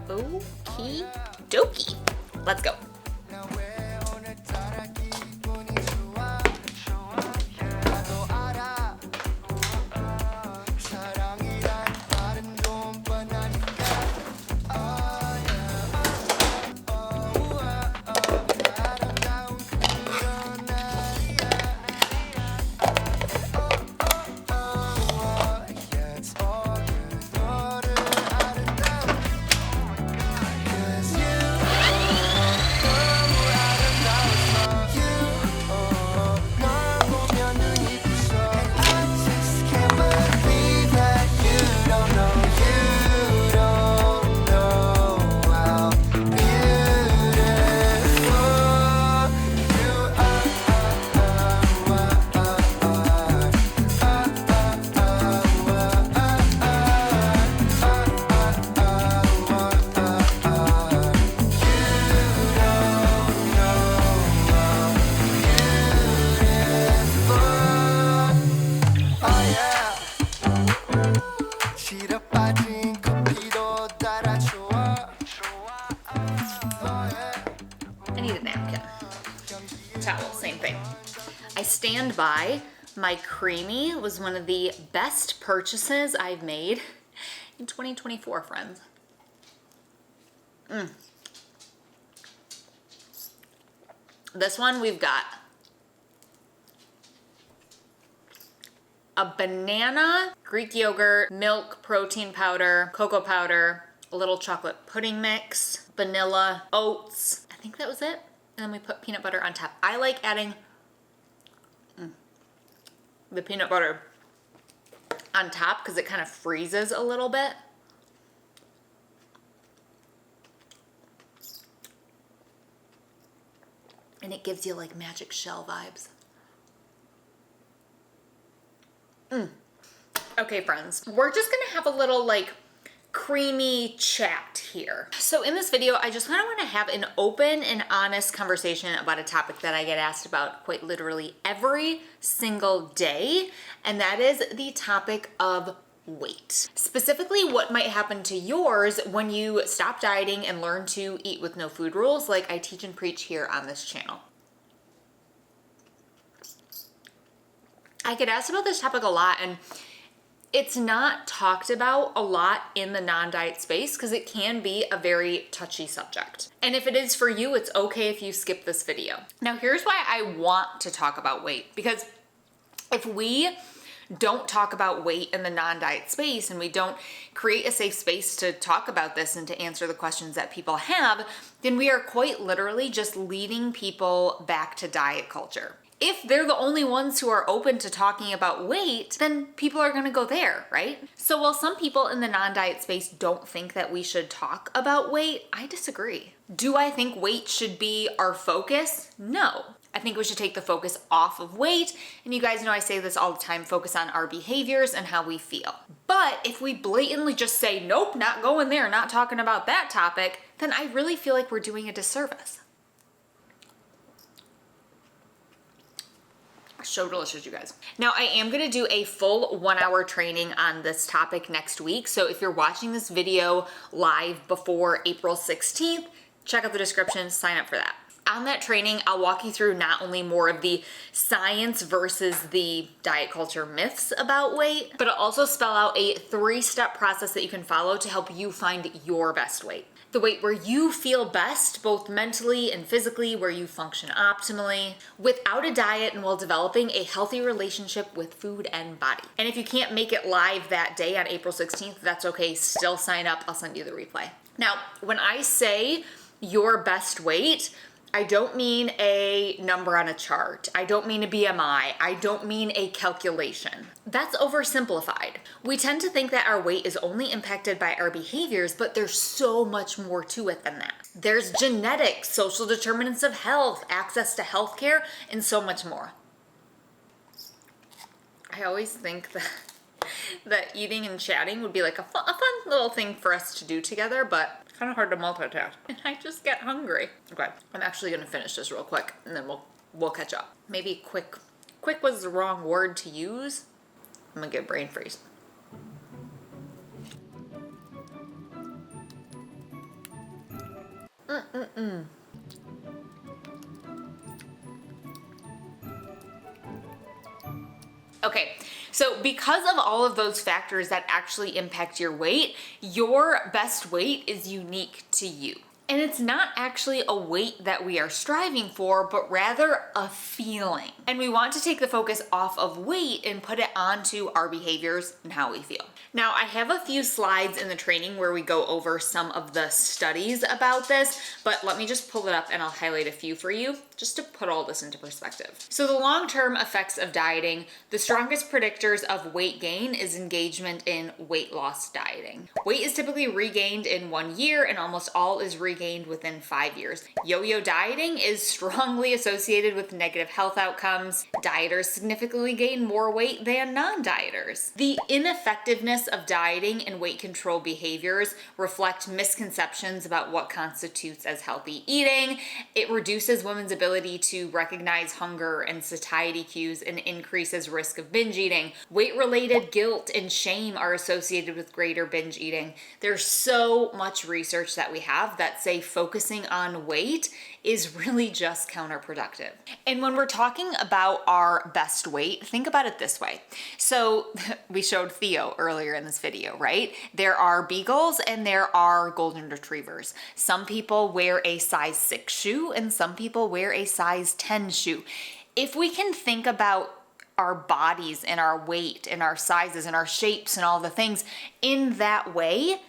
Okie dokie. Let's go. I need a napkin. Towel, same thing. I stand by my creamy was one of the best purchases I've made in 2024, friends. This one we've got a banana, Greek yogurt, milk, protein powder, cocoa powder, a little chocolate pudding mix, vanilla, oats. I think that was it. And then we put peanut butter on top. I like adding the peanut butter on top because it kind of freezes a little bit. And it gives you like magic shell vibes. Okay, friends, we're just gonna have a little like creamy chat here. So in this video, I just kind of want to have an open and honest conversation about a topic that I get asked about quite literally every single day, and that is the topic of weight. Specifically, what might happen to yours when you stop dieting and learn to eat with no food rules like I teach and preach here on this channel. I get asked about this topic a lot, and it's not talked about a lot in the non-diet space because it can be a very touchy subject. And if it is for you, it's okay if you skip this video. Now, here's why I want to talk about weight, because if we don't talk about weight in the non-diet space and we don't create a safe space to talk about this and to answer the questions that people have, then we are quite literally just leading people back to diet culture. If they're the only ones who are open to talking about weight, then people are gonna go there, right? So while some people in the non-diet space don't think that we should talk about weight, I disagree. Do I think weight should be our focus? No. I think we should take the focus off of weight, and you guys know I say this all the time, focus on our behaviors and how we feel. But if we blatantly just say, nope, not going there, not talking about that topic, then I really feel like we're doing a disservice. So delicious, you guys. Now, I am gonna do a full 1-hour training on this topic next week. So if you're watching this video live before April 16th, check out the description, sign up for that. On that training, I'll walk you through not only more of the science versus the diet culture myths about weight, but I'll also spell out a 3-step process that you can follow to help you find your best weight. The weight where you feel best, both mentally and physically, where you function optimally, without a diet and while developing a healthy relationship with food and body. And if you can't make it live that day on April 16th, that's okay, still sign up, I'll send you the replay. Now, when I say your best weight, I don't mean a number on a chart. I don't mean a BMI. I don't mean a calculation. That's oversimplified. We tend to think that our weight is only impacted by our behaviors, but there's so much more to it than that. There's genetics, social determinants of health, access to healthcare, and so much more. I always think that eating and chatting would be like a fun little thing for us to do together, but kind of hard to multitask. And I just get hungry. Okay, I'm actually gonna finish this real quick and then we'll catch up. Maybe quick was the wrong word to use. I'm gonna get brain freeze. Okay, so because of all of those factors that actually impact your weight, your best weight is unique to you. And it's not actually a weight that we are striving for, but rather a feeling. And we want to take the focus off of weight and put it onto our behaviors and how we feel. Now, I have a few slides in the training where we go over some of the studies about this, but let me just pull it up and I'll highlight a few for you just to put all this into perspective. So the long-term effects of dieting, the strongest predictors of weight gain is engagement in weight loss dieting. Weight is typically regained in 1 year and almost all is regained within 5 years. Yo-yo dieting is strongly associated with negative health outcomes. Dieters significantly gain more weight than non-dieters. The ineffectiveness of dieting and weight control behaviors reflect misconceptions about what constitutes as healthy eating. It reduces women's ability to recognize hunger and satiety cues and increases risk of binge eating. Weight-related guilt and shame are associated with greater binge eating. There's so much research that we have that say focusing on weight is really just counterproductive. And when we're talking about our best weight, think about it this way. So we showed Theo earlier in this video, right? There are beagles and there are golden retrievers. Some people wear a size 6 shoe and some people wear a size 10 shoe. If we can think about our bodies and our weight and our sizes and our shapes and all the things in that way,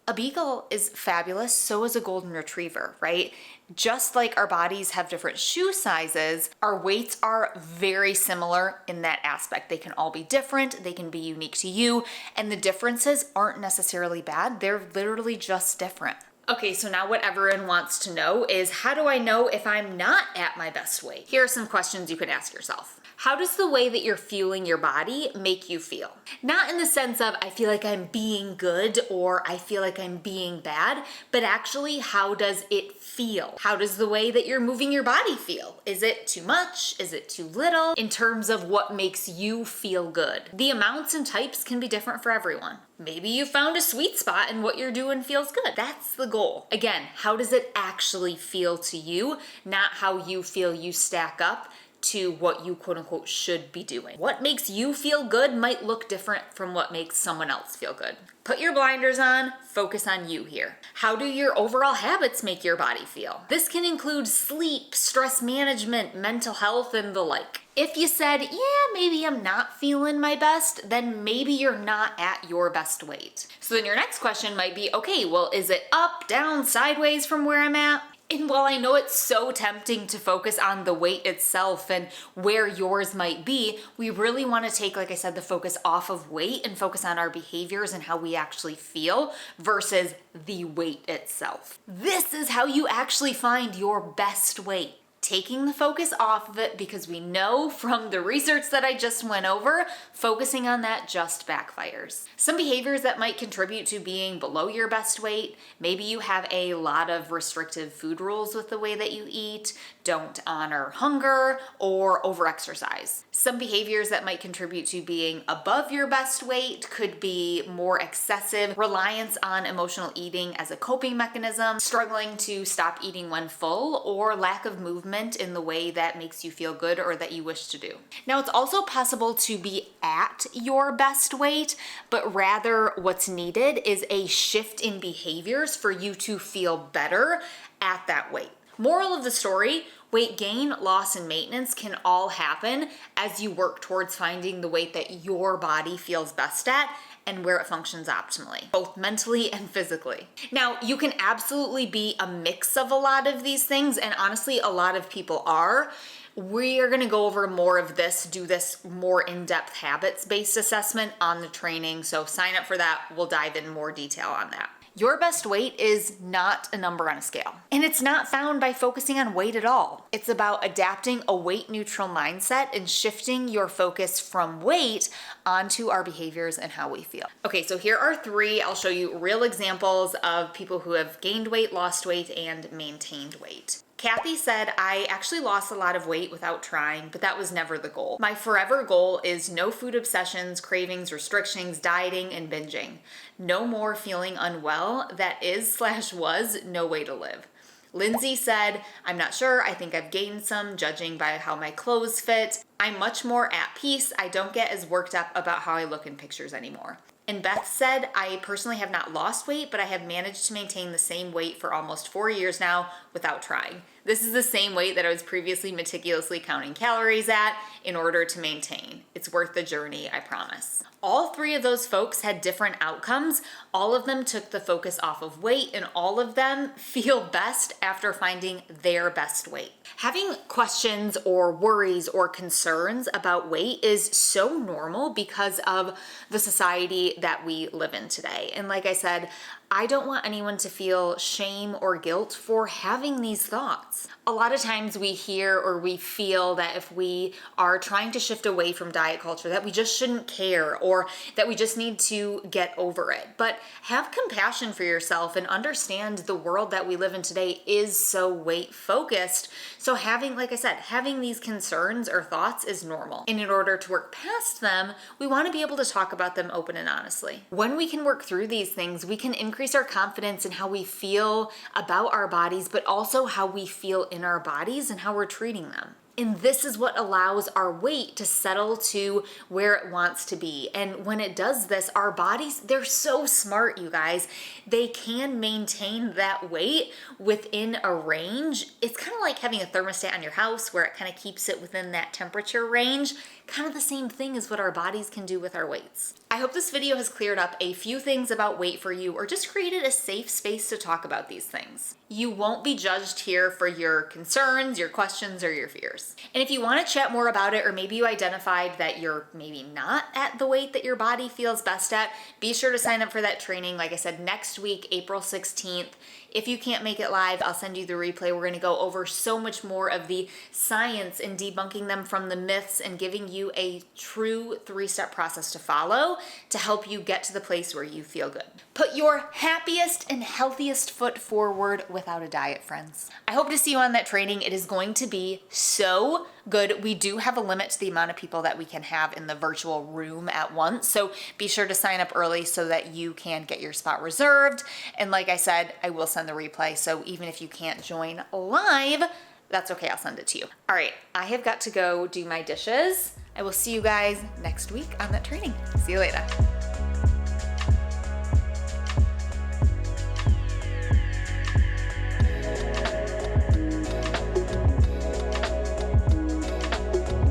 a beagle is fabulous, so is a golden retriever, right? Just like our bodies have different shoe sizes, our weights are very similar in that aspect. They can all be different, they can be unique to you, and the differences aren't necessarily bad, they're literally just different. Okay, so now what everyone wants to know is, how do I know if I'm not at my best weight? Here are some questions you could ask yourself. How does the way that you're fueling your body make you feel? Not in the sense of, I feel like I'm being good or I feel like I'm being bad, but actually, how does it feel? How does the way that you're moving your body feel? Is it too much? Is it too little? In terms of what makes you feel good. The amounts and types can be different for everyone. Maybe you found a sweet spot and what you're doing feels good. That's the goal. Again, how does it actually feel to you? Not how you feel you stack up to what you quote unquote should be doing. What makes you feel good might look different from what makes someone else feel good. Put your blinders on, focus on you here. How do your overall habits make your body feel? This can include sleep, stress management, mental health, and the like. If you said, yeah, maybe I'm not feeling my best, then maybe you're not at your best weight. So then your next question might be, okay, well, is it up, down, sideways from where I'm at? And while I know it's so tempting to focus on the weight itself and where yours might be, we really want to take, like I said, the focus off of weight and focus on our behaviors and how we actually feel versus the weight itself. This is how you actually find your best weight. Taking the focus off of it, because we know from the research that I just went over, focusing on that just backfires. Some behaviors that might contribute to being below your best weight, maybe you have a lot of restrictive food rules with the way that you eat, don't honor hunger, or overexercise. Some behaviors that might contribute to being above your best weight could be more excessive reliance on emotional eating as a coping mechanism, struggling to stop eating when full, or lack of movement in the way that makes you feel good or that you wish to do. Now, it's also possible to be at your best weight, but rather what's needed is a shift in behaviors for you to feel better at that weight. Moral of the story, weight gain, loss, and maintenance can all happen as you work towards finding the weight that your body feels best at and where it functions optimally, both mentally and physically. Now, you can absolutely be a mix of a lot of these things, and honestly, a lot of people are. We are gonna go over more of this, do this more in-depth habits-based assessment on the training, so sign up for that. We'll dive in more detail on that. Your best weight is not a number on a scale. And it's not found by focusing on weight at all. It's about adapting a weight neutral mindset and shifting your focus from weight onto our behaviors and how we feel. Okay, so here are 3. I'll show you real examples of people who have gained weight, lost weight, and maintained weight. Kathy said, I actually lost a lot of weight without trying, but that was never the goal. My forever goal is no food obsessions, cravings, restrictions, dieting, and binging. No more feeling unwell. That is/was no way to live. Lindsay said, I'm not sure. I think I've gained some, judging by how my clothes fit. I'm much more at peace. I don't get as worked up about how I look in pictures anymore. And Beth said, I personally have not lost weight, but I have managed to maintain the same weight for almost 4 years now without trying. This is the same weight that I was previously meticulously counting calories at in order to maintain. It's worth the journey, I promise. All 3 of those folks had different outcomes. All of them took the focus off of weight, and all of them feel best after finding their best weight. Having questions or worries or concerns about weight is so normal because of the society that we live in today. And like I said, I don't want anyone to feel shame or guilt for having these thoughts. A lot of times we hear or we feel that if we are trying to shift away from diet culture, that we just shouldn't care or that we just need to get over it. But have compassion for yourself and understand the world that we live in today is so weight focused. So having, like I said, having these concerns or thoughts is normal. And in order to work past them, we want to be able to talk about them open and honestly. When we can work through these things, we can increase our confidence in how we feel about our bodies, but also how we feel in our bodies and how we're treating them. And this is what allows our weight to settle to where it wants to be. And when it does this, our bodies, they're so smart, you guys. They can maintain that weight within a range. It's kind of like having a thermostat on your house where it kind of keeps it within that temperature range. Kind of the same thing as what our bodies can do with our weights. I hope this video has cleared up a few things about weight for you or just created a safe space to talk about these things. You won't be judged here for your concerns, your questions, or your fears. And if you want to chat more about it, or maybe you identified that you're maybe not at the weight that your body feels best at, be sure to sign up for that training. Like I said, next week, April 16th. If you can't make it live, I'll send you the replay. We're going to go over so much more of the science and debunking them from the myths and giving you a true 3-step process to follow to help you get to the place where you feel good. Put your happiest and healthiest foot forward without a diet, friends. I hope to see you on that training. It is going to be so good. We do have a limit to the amount of people that we can have in the virtual room at once. So be sure to sign up early so that you can get your spot reserved. And like I said, I will send the replay. So even if you can't join live, that's okay. I'll send it to you. All right. I have got to go do my dishes. I will see you guys next week on that training. See you later.